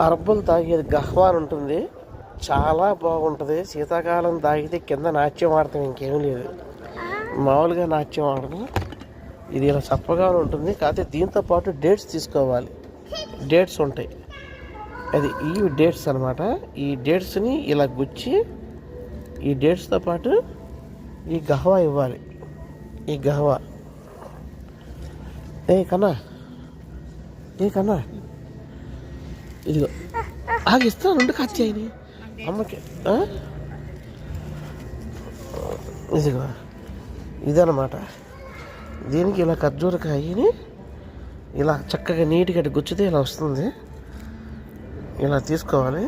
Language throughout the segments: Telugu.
అరబ్బులు తాగేది గహ్వాన్ ఉంటుంది, చాలా బాగుంటుంది. శీతాకాలం తాగితే కింద నాట్యం ఆడతాం, ఇంకేం లేదు. మామూలుగా నాట్యం ఆడదు. ఇది ఇలా చప్పగా ఉంటుంది. కాకపోతే దీంతో పాటు డేట్స్ తీసుకోవాలి. డేట్స్ ఉంటాయి, అది ఈ డేట్స్ అనమాట. ఈ డేట్స్ని ఇలా గుచ్చి ఈ డేట్స్తో పాటు ఈ గహ్వా ఇవ్వాలి. ఈ గహ్వా కన్నా ఇదిగో ఇస్తాను ఉండి కచ్చాయని అమ్మకి. ఇదిగో ఇదన్నమాట. దీనికి ఇలా ఖర్జూరకాయని ఇలా చక్కగా నీట్గా గుచ్చితే ఇలా వస్తుంది. ఇలా తీసుకోవాలి.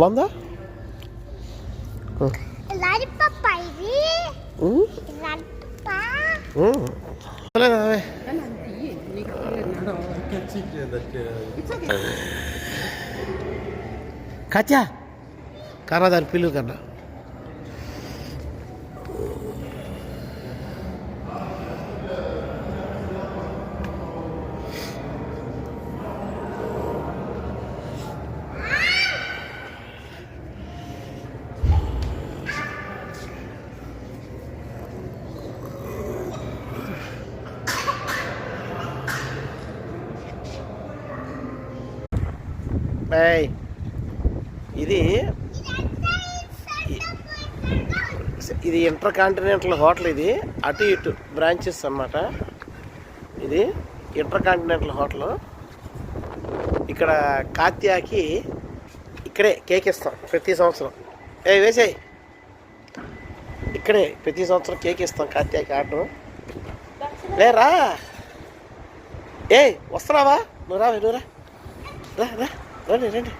బాగుందా? కచ్చా కన్నా దాని పిలువు కన్నా. ఇది ఇంటర్ కాంటినెంటల్ హోటల్. ఇది అటు ఇటు బ్రాంచెస్ అన్నమాట. ఇది ఇంటర్ కాంటినెంటల్ హోటల్. ఇక్కడ కాత్యాకి ఇక్కడే కేక్ ఇస్తాం ప్రతి సంవత్సరం. వేసాయి ఇక్కడే ప్రతి సంవత్సరం కేక్ ఇస్తాం కాత్యాకి. ఆర్డర్ లేరా? వస్తున్నావా? నువ్వు రా రండి రండి.